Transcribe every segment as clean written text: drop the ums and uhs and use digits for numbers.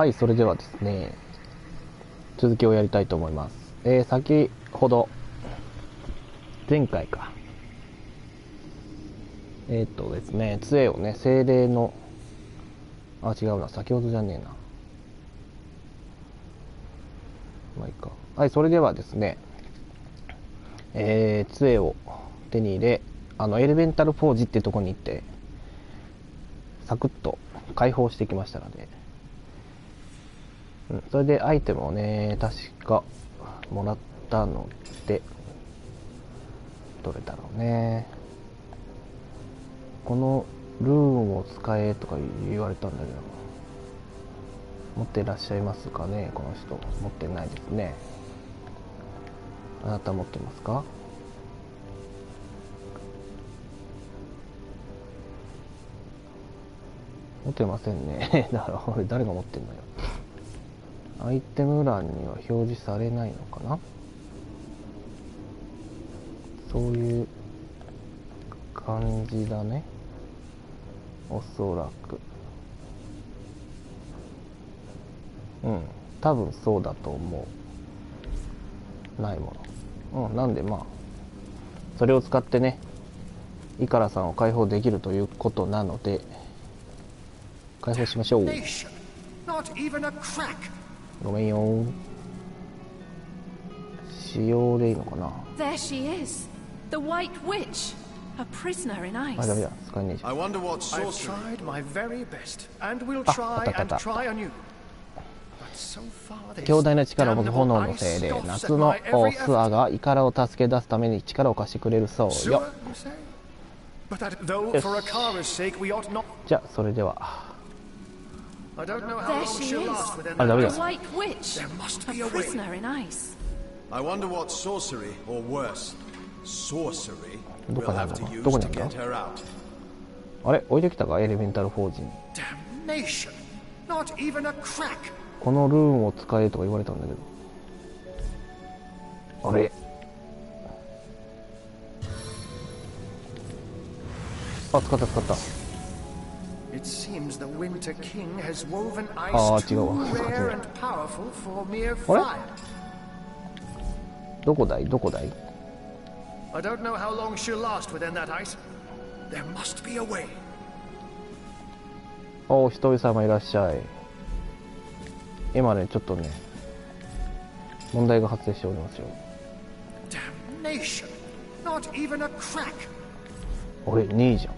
はい、それではですね、続きをやりたいと思います。先ほど、前回か。ですね、杖をね、精霊の、違うな、先ほどじゃねえな。まあいいか。はい、それではですね、杖を手に入れ、エレメンタルフォージっていうところに行って、サクッと解放してきましたので、それでアイテムをね、確かもらったので、どれだろうね。このルーンを使えとか言われたんだけど、持ってらっしゃいますかね。この人持ってないですね。あなた持ってますか？持ってませんね。だから俺誰が持ってんのよ。アイテム欄には表示されないのかな。そういう感じだね、おそらく。多分そうだと思う。ないもの。なんでまあそれを使ってね、イカラさんを解放できるということなので、解放しましょう。ごめんよ。使用でいいのかな。There she is, the White Witch, a prisoner in ice. ダメだ、使えねえじゃん。I wonder what sorcery. I've tried my very best, and will try and try anew. 強大な力を持つ炎の精霊、夏のスアがイカラを助け出すために力を貸してくれるそうよ。じゃあそれでは。There she is, the White Witch, a prisoner in ice. I wonder what sorcery, or worse, sorcery, ど we'll こにあ have る to の？ use どこに to ある get her out. あれ、置いてきたか、エレメンタルフォージに。 Damnation! Not even a crack. このルーンを使えとか言われたんだけど。あれ、使った使った。It seems the Winter King has woven あ ice ー、違う too わ。 rare and powerful for mere あ fire. れ、どこだいどこだい。 I don't know how long she'll last within that ice. There must be a way. お一人様いらっしゃい。今ね、ちょっとね、問題が発生しておりますよ。 Damnation! Not even a crack. あれ、2位じゃん。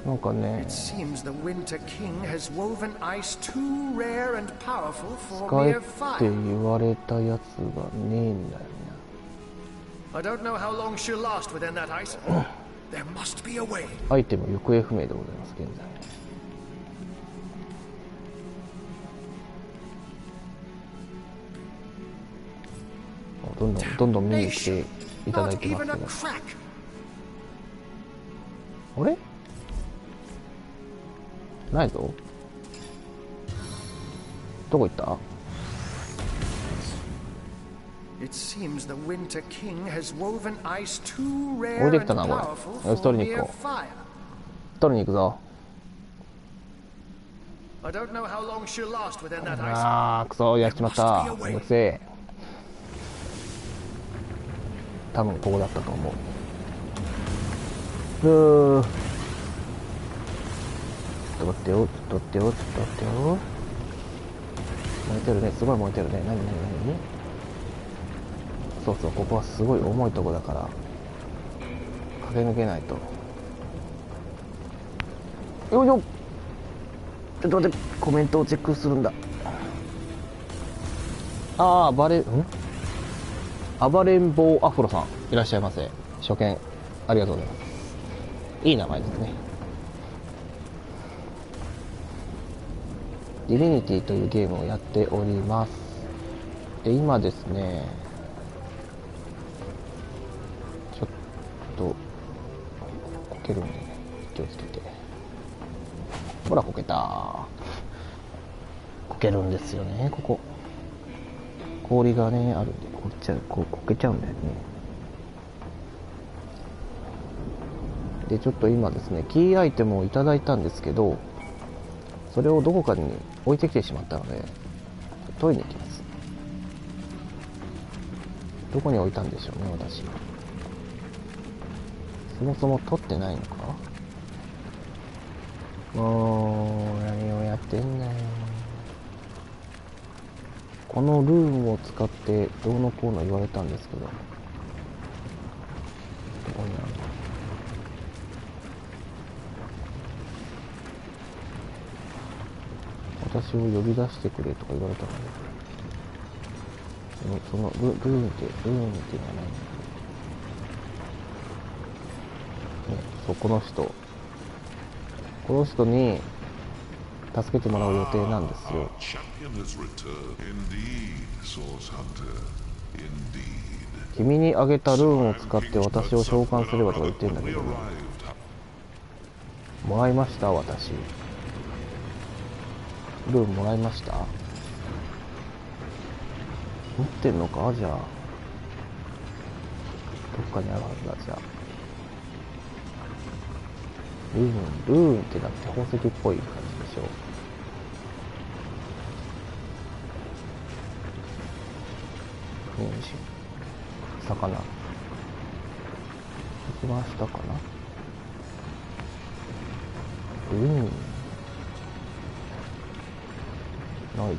なんかね、 It seems the Winter King has woven ice too rare and powerful for 使え mere って fire. 言われたやつがねえんだよね。 I don't know how long she'll last within that ice. There must be a way. アイテム行方不明でございます現在。どんどん見に来ていただいてますけど。あれ、ないぞ。どこ行った？ It seems the Winter King has woven ice too 置い rare て and きたなこれ。 powerful よし、 for 取りに行 mere こう。 fire. 取りに行くぞ。 I don't know how long she'll last within that ice. あー、くそ、やっちまった。めんどくせえ。多分ここだったと思う。ちょっと待ってよ、ちょっと待ってよ、ちょっと待ってよ。燃えてるね、すごい燃えてるね。何そうそう、ここはすごい重いとこだから駆け抜けないと。よいしょ。ちょっと待って、コメントをチェックするんだ。暴れん坊アフロさんいらっしゃいませ。初見ありがとうございます。いい名前ですね。ディヴィニティというゲームをやっております。で、今ですね、ちょっとこけるんでね、気をつけて。ほら、こけた。こけるんですよね、ここ。氷がね、あるんで、こけちゃうんだよね。でちょっと今ですね、キーアイテムをいただいたんですけど、それをどこかに置いてきてしまったので取りに行きます。どこに置いたんでしょうね、私。そもそも取ってないのか。もう何をやってんだよ。このルームを使ってどうのこうの言われたんですけど、どこにあるの。私を呼び出してくれとか言われたので、そのルームっていうのはないんだけど、ね、そう、この人に助けてもらう予定なんですよ。君にあげたルーンを使って私を召喚すればとか言ってるんだけど、もらいました。私ルーンもらいました。持ってんのか。じゃあどっかにあるはずだ。じゃあルーンってだって宝石っぽい感じでしょ。魚一番下かな。ないで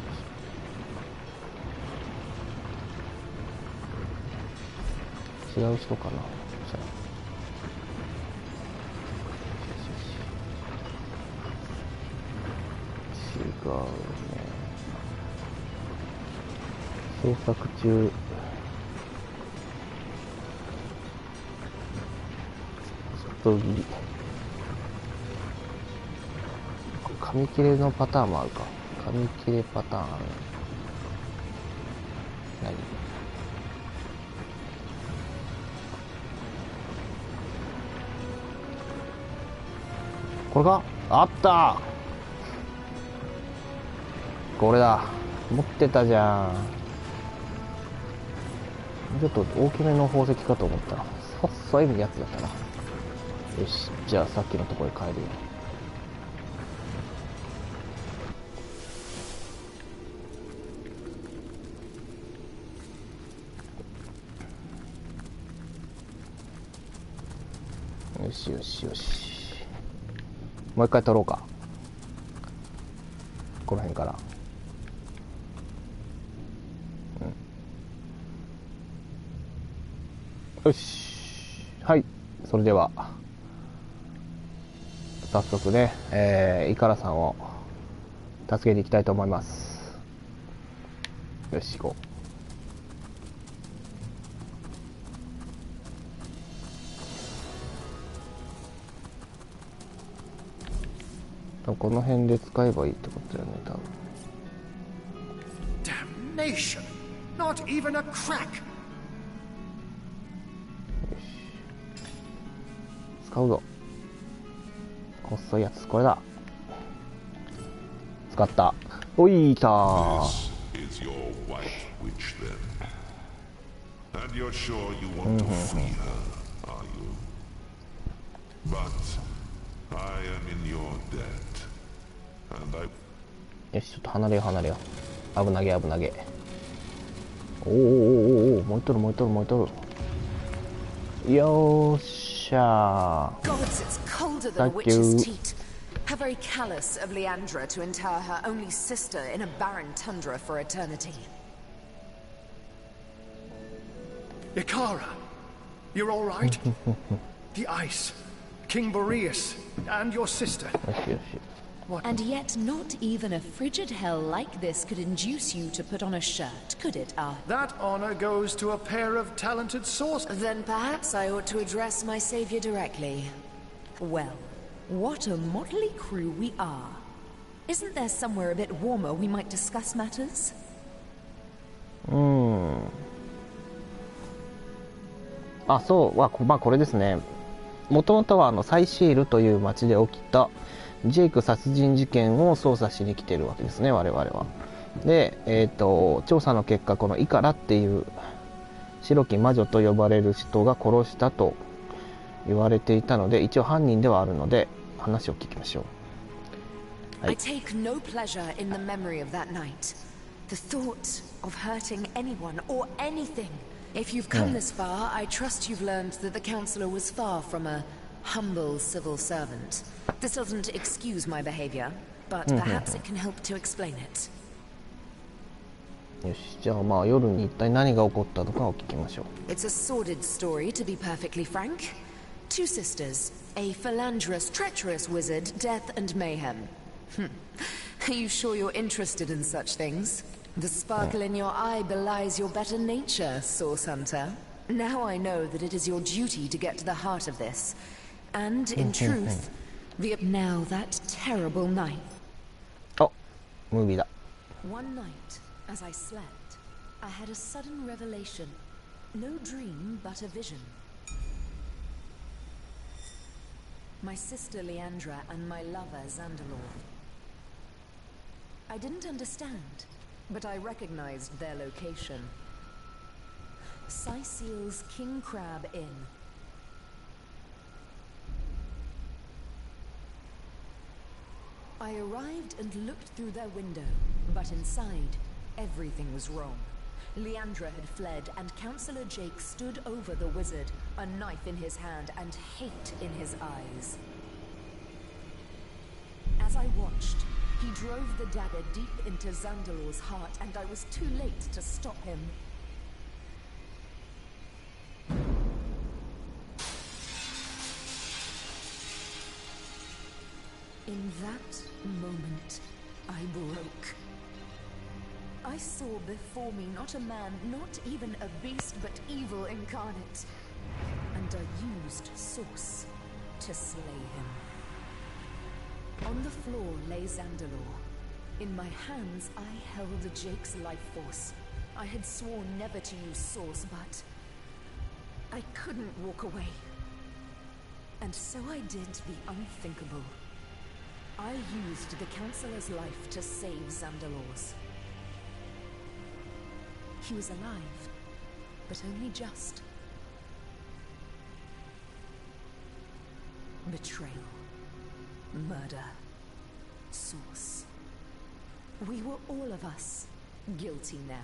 す。違う人かな。じゃあ違うね。捜索中。紙切れのパターンもあるか。紙切れパターンある。何。これか。あった。これだ。持ってたじゃん。ちょっと大きめの宝石かと思ったら細いやつだったな。よし、じゃあさっきのところに帰るよ。よしよしよし、もう一回取ろうか。この辺から。よし、はい。それでは早速ね、イカラさんを助けに行きたいと思います。よし、行こう。この辺で使えばいいってことだよね、多分。Damnation! Not even a crack! 使うぞ。細いやつ、これだ。使った。おい、来たー。よし、ちょっと離れよう離れよう。危なげ危なげ。おーおーおーおー、燃えとる燃えとる燃えとる。よーし。Gods, it's colder than a witch's teat. How very callous of Leandra to inter her only sister in a barren tundra for eternity. Ikara, you're all right? The ice, King Boreas, and your sister. What? And yet not even a frigid hell like this could induce you to put on a shirt, could it, Ah? That honor goes to a pair of talented sorcerers. Then perhaps I ought to address my savior directly. Well, what a motley crew we are. Isn't there somewhere a bit warmer we might discuss matters? あ、そうは、まあこれですね。もともとはサイシールという町で起きたジェイク殺人事件を捜査しに来ているわけですね、我々は。で、調査の結果、このイカラっていう白き魔女と呼ばれる人が殺したと言われていたので、一応犯人ではあるので話を聞きましょう。はい。 I take no pleasure in the memory of that night. The thought of hurting anyone or anything. If you've come this far, I trust you've learned that the counselor was far from a humble civil servant. This doesn't excuse my behavior, but perhaps it can help to explain it. よし、じゃあまあ夜に一体何が起こったのかを聞きましょう。 It's a sordid story, to be perfectly frank. Two sisters, a philanderous, treacherous wizard, death and mayhem. Are you sure you're interested in such things? The sparkle in your eye belies your better nature, Source Hunter. Now I know that it is your duty to get to the heart of this. And, in truth, now that terrible night. あ、ムービーだ。 One night, as I slept, I had a sudden revelation. No dream, but a vision. My sister Leandra and my lover Zandalor. I didn't understand, but I recognized their location. Sicil's King Crab Inn. I arrived and looked through their window, but inside, everything was wrong. Leandra had fled, and Counselor Jake stood over the wizard, a knife in his hand and hate in his eyes. As I watched, he drove the dagger deep into Zandalor's heart, and I was too late to stop him. In that moment, I broke. I saw before me not a man, not even a beast, but evil incarnate. And I used Source to slay him. On the floor lay Zandalor. In my hands, I held Jake's life force. I had sworn never to use Source, but I couldn't walk away. And so I did the unthinkable. I used the Counselor's life to save Zandalor's. He was alive, but only just. Betrayal. Murder. Source. We were all of us guilty now.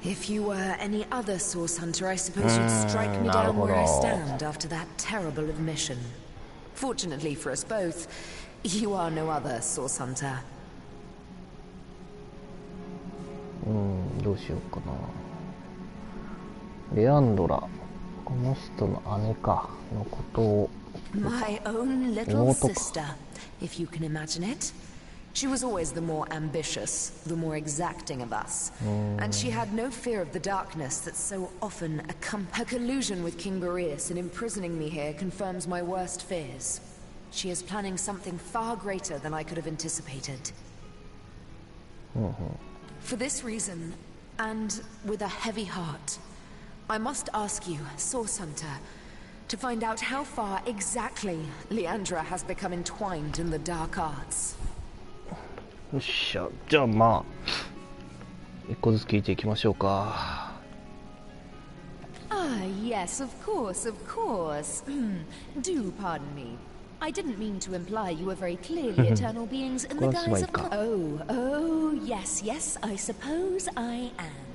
If you were any other Source Hunter, I suppose you'd strike me down where I stand after that terrible admission. Fortunately for us both, you are no other Source Hunter. どうしようかな。レアンドラ、この人の姉かのことを。 My own little sister, if you can imagine it. She was always the more ambitious, the more exacting of us. And she had no fear of the darkness that so often accompanies her collusion with King Boreas in imprisoning me here confirms my worst fears. She is planning something far greater than I could have anticipated. For this reason, and with a heavy heart, I must ask you, Source Hunter, to find out how far exactly Leandra has become entwined in the dark arts. よっしゃ、じゃあまあ一個ずつ聞いていきましょうか。Ah, yes, of course, of course. Do pardon me. I didn't mean to imply you were very clearly eternal beings in the guise of... Oh, yes, yes, I suppose I am.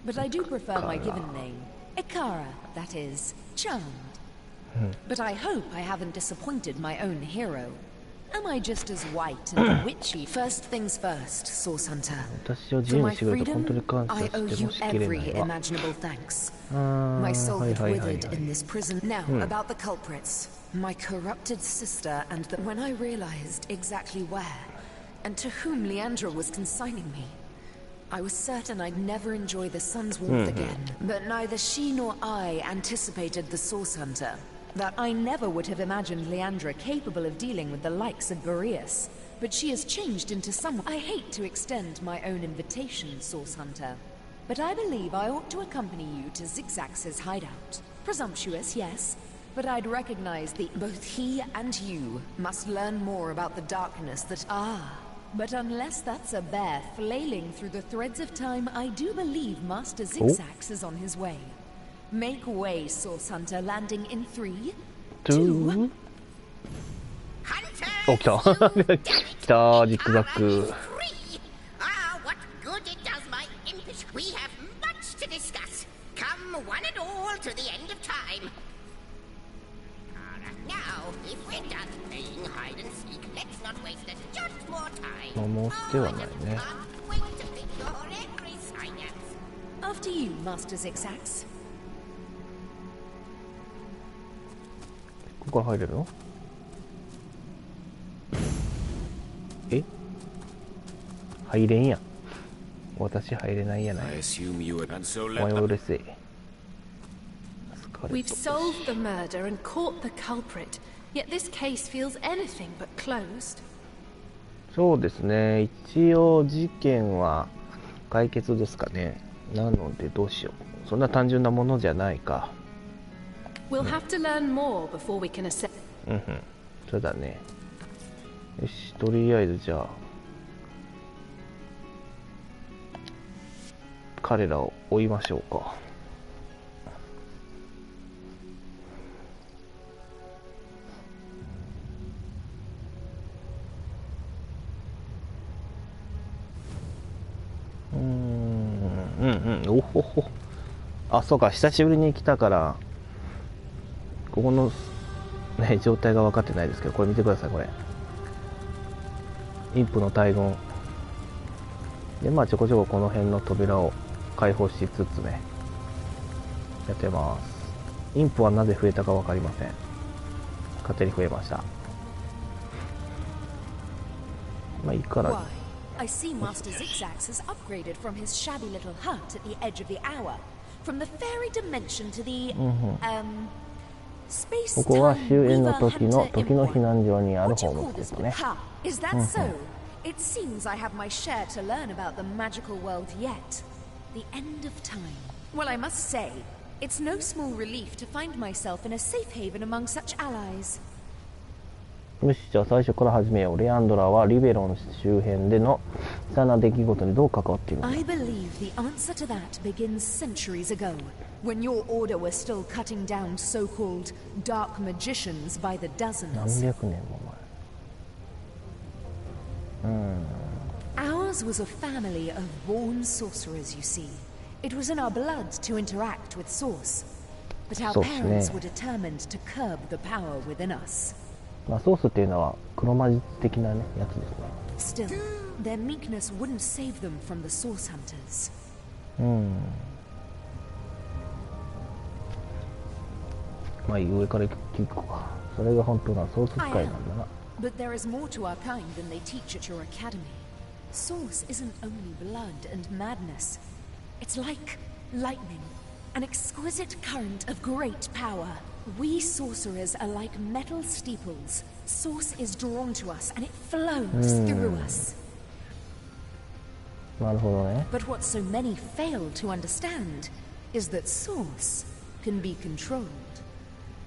But I do prefer my given name. Ikara, that is, charmed. But I hope I haven't disappointed my own hero. Am I just as white and witchy? First things first, Source Hunter. For my freedom, I owe you every imaginable thanks. My soul had withered in this prison. Now, about the culprits. My corrupted sister and when I realized exactly where and to whom Leandra was consigning me, I was certain I'd never enjoy the sun's warmth again. But neither she nor I anticipated the Source Hunter. That I never would have imagined Leandra capable of dealing with the likes of Boreas. But she has changed into someone. I hate to extend my own invitation, Source Hunter. But I believe I ought to accompany you to Zigzax's hideout. Presumptuous, yes. But I'd recognize that both he and you must learn more about the darkness that... But unless that's a bear flailing through the threads of time, I do believe Master Zigzax is on his way. Make way, Source Hunter, landing in 3, 2 Hunters, お、来た来た、ジックザック。 free! Ah, what good it does my impish. We have much to discuss. Come one and all to the end of time. Now, if we're done playing hide and seek, let's not waste us just more time. まあ、もうしてはないね。 Can't wait to pick your every synapse. After you, Master Zigzags. ここから入れるの？え？入れんやん。私入れないやない。 I assume you would, and so お let 前は them. うるせえ。疲れ We've た。 solved the murder and caught the culprit, yet this case feels anything but closed. そうですね。一応事件は解決ですかね。なのでどうしよう。そんな単純なものじゃないか。We'll have to learn more before we can assess. うんうん。そうだね。よし、とりあえずじゃあ彼らを追いましょうか。おほほ。あ、そうか、久しぶりに来たからここのね状態が分かってないですけど、これ見てください。これインプの大群で、まあちょこちょここの辺の扉を開放しつつねやってます。インプはなぜ増えたか分かりません。勝手に増えました。まあいいから。 Why? I see Master Zigzags has upgraded from his shabby little hut at the edge of the hour, from the fairy dimension to the, space ここは time 終焉の weaver 時の hunter 時の import. 避難所にある What do ホ you ー call ムズです this? ね。 Ha! Is that so? It seems I have my share to learn about the magical world yet. The end of time. Well, I must say, it's no small relief to find myself in a safe haven among such allies. よし、じゃあ最初から始めよう。レアンドラはリベロン周辺での悲惨な出来事にどう関わっているのか。 I believe the answer to that begins centuries ago, when your order was still cutting down so-called dark magicians by the 何 dozens. 百年も前。Ours was a family of born sorcerers, you see. It was in our blood to interact with Source. But our そうですね。 parents were determined to curb the power within us. まあソースっていうのは黒魔術的なねやつですね。 Still, their meekness wouldn't save them from the Source Hunters. まあいい、上から聞くか。それが本当なソース使い I なん am. だな。 But there is more to our kind than they teach at your academy. Source isn't only blood and madness. It's like lightning, an exquisite current of great power. We sorcerers are like metal steeples. Source is drawn to us and it flows through us. なるほどね。 But what so many fail to understand is that Source can be controlled.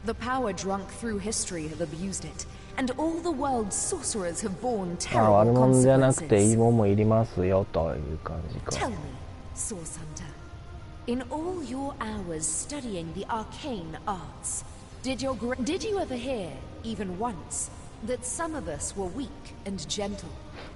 The power drunk through history have abused it, and all the world's sorcerers have borne まあ悪 terrible 者じゃなくていい consequences. もんもいりますよという感じか。 Tell me, Source Hunter, in all your hours studying the arcane arts, did you ever hear, even once, that some of us were weak and gentle?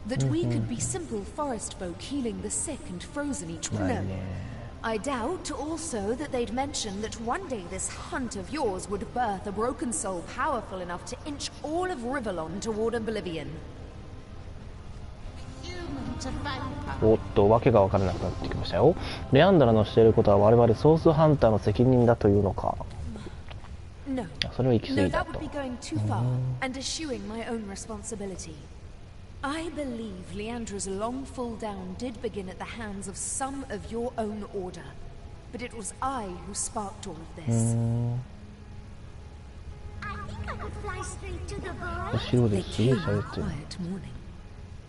That we could be simple forest folk healing the sick and frozen each ない no. ね。 I doubt also that they'd mention that one day this hunt of yours would birth a broken soul powerful enough to inch all of Rivalon toward oblivion. Human to vampire. おっと、わけが分からなくなってきましたよ。レアンドラのしていることは我々ソースハンターの責任だというのか。 No. それは行き過 No, ぎだ that と would be going too far and eschewing my own responsibility. I believe Leandra's long fall down did begin at the hands of some of your own order, but it was I who sparked all of this. I think I could fly straight to the boy. 後ろ They ですげえ came 喋 on ってる。 quiet morning.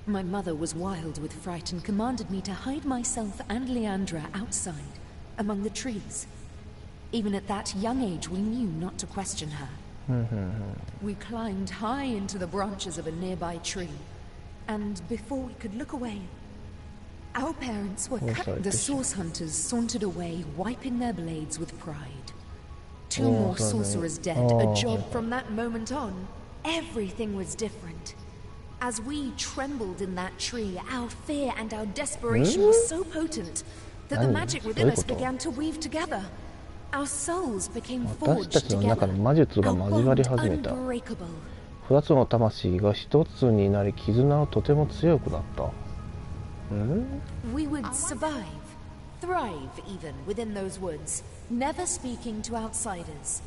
My mother was wild with fright and commanded me to hide myself and Leandra outside, among the trees. Even at that young age, we knew not to question her. We climbed high into the branches of a nearby tree, and before we could look away, our parents were cut. The source hunters sauntered away, wiping their blades with pride. 2 more sorcerers dead, a job from that moment on. Everything was different. As we trembled in that tree, our fear and our desperation was so potent that the magic within us began to weave together. Our souls became 私た forged ちの中 together. の魔術が Our 交わり bond 始めた。 unbreakable. 2つの魂が1つになり絆はとても強くなった。We would survive, thrive even within those woods, never speaking to outsiders.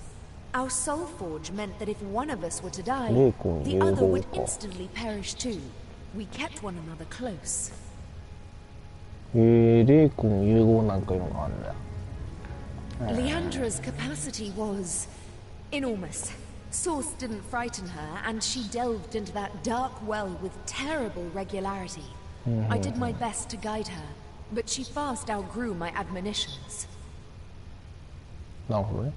Our soul forge meant that if one of us were to die, the other would instantly perish too. We kept one another close. 霊魂融合なんかいうのがあるんだ。Leandra's capacity was enormous. Source didn't frighten her, and she delved into that dark well with terrible regularity. I did my best to guide her, but she fast outgrew my admonitions. なるほどね。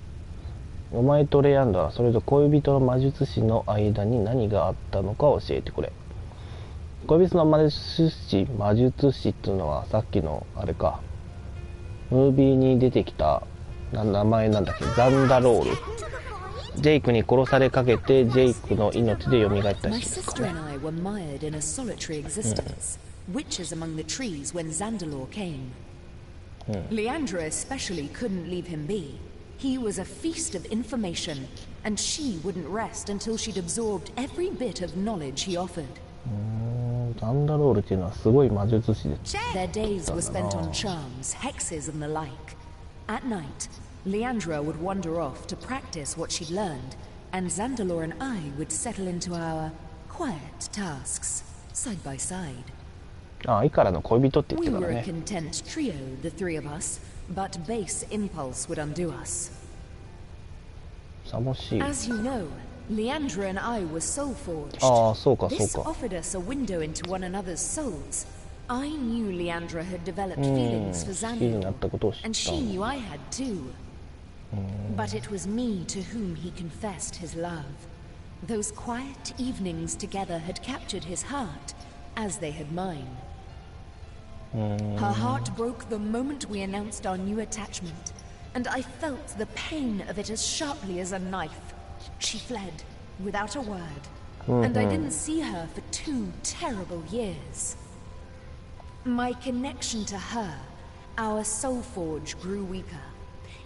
お前とレアンドラ、それと恋人の魔術師の間に何があったのか教えてくれ。恋人の魔術師っていうのはさっきのあれか、ムービーに出てきた名前なんだっけ、ザンダロール。ジェイクに殺されかけてジェイクの命で蘇った人 My ですか sister ね。 and I were mired in a solitary existence, witches among the trees when Zandalore came. Leandra especially couldn't leave him be. He was a feast of information, and she wouldn't rest until she'd absorbed every bit of knowledge he offered. ザンダロールっていうのはすごい魔術師で。 Their days were spent on charms, hexes, and the like. At night, Leandra would wander off to practice what she'd learned, and Zandalore and I would settle into our quiet tasks, side by side. あ、イカラの恋人って言っ We てたか were ら a ね。 content trio, the three of us, but base impulse would undo us. さもしい。 As you know, Leandra and I were soul forged. ああ、そうかそう This か。 offered us a window into one another's souls. I knew Leandra had developed feelings for 好きにな Xander, ったことを知 and った she んだ。 knew I had too. But it was me to whom he confessed his love. Those quiet evenings together had captured his heart, as they had mine. Her heart broke the moment we announced our new attachment, and I felt the pain of it as sharply as a knife. She fled, without a word, and I didn't see her for 2 terrible years. My connection to her, our soul forge, grew weaker.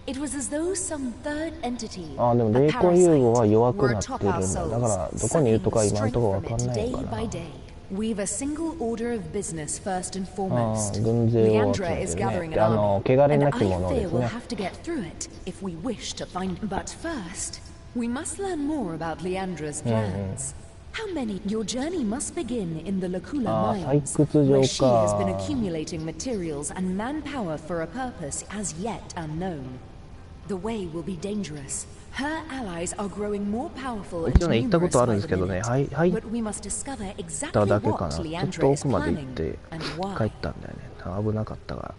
It was as though some third entity, ああ、でも a 霊魂融合は parasite, 弱く were なってる atop ん our だ。だ souls, からどこにいるとか sucking 今の strength ところわ from かん it ない day のか by な。 day. We've a single order of business first and あ foremost. あ、軍勢を集 Leandra め is てね。 gathering で an army, 汚れ and な I き者で fear す we'll ね。 have to get through it if we wish to find. But first, we must learn more about Leandra's plans. How many? Your journey must begin in the Lacula ああ、 mines, 採掘場 where she has been か。 accumulating materials and manpower for a purpose as yet unknown. The way will be dangerous. Her allies are growing more powerful and 一応ね、行ったこ numerous とあるん by です the けどね、 minute. はい、入っ But we must discover た exactly だけか what な。ちょっと Leandra 奥 is まで行っ planning て and 帰 why. ったんだよね。危なかったから。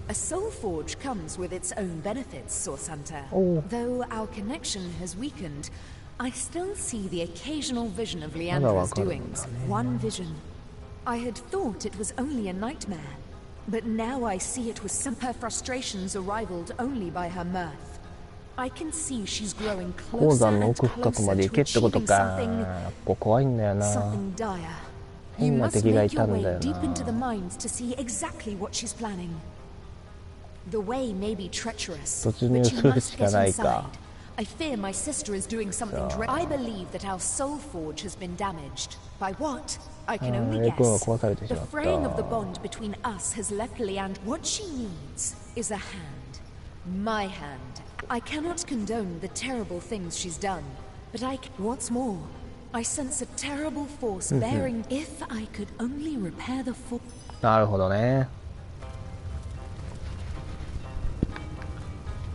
A soul forge comes with its own benefits, Source Hunter. Oh. Though our connection has weakened, I still see the occasional vision of まだ Leandra's わかるん doings. だね。 One vision. I had thought it was only a nightmare, but now I see it was some her frustrations are rivaled only by her mirth. I can see she's growing 鉱 closer 山の and 奥深くま closer で行 to けってこと achieving か。 something, ここ怖いんだよな。 something dire. You 変な must 敵がい make た your んだ way よ deep into the な。 mines to see exactly what she's planning. The way may be treacherous, 突 but 入 you する must しか get ない inside. か。 I fear my sister is doing something dreadful. I believe that our soul forge has been damaged. By what? I can only 霊魂が guess. 壊されてし The まった。 fraying of the bond between us has left Leanne. What she needs is a hand. My hand. I cannot condone the terrible things she's done, but what's more, I sense a terrible force bearing. If I could only repair the force. なるほどね。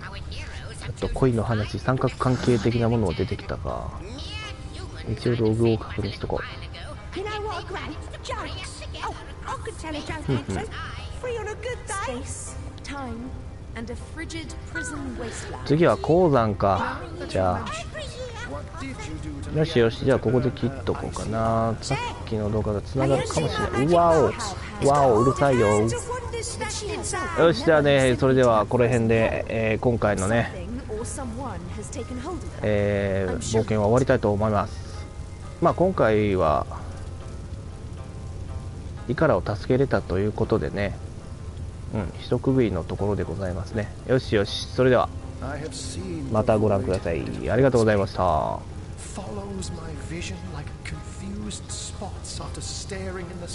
Our heroes ちょ have っと恋の話、三角関係的なものも出てきたか。 mere human 一応ログを確認しとこう。 You know what, Grant? Jokes. Oh, I could tell a joke, Henson. Free on a good day. Space, time, and a frigid prison wasteland. 次は鉱山か。じゃあ。 What did you do to よしよし、じゃあここで切っとこうかな。さっきの動画がつながるかもしれない。うわお、わお、うるさいよ。よし、じゃあね、それではこの辺で、今回のね、or someone has taken hold of them. 冒険は終わりたいと思います。まあ今回はイカラを助けれたということでね、一区切りのところでございますね。よしよし、それではまたご覧ください。ありがとうございました。follows my vision like confused spots after staring in the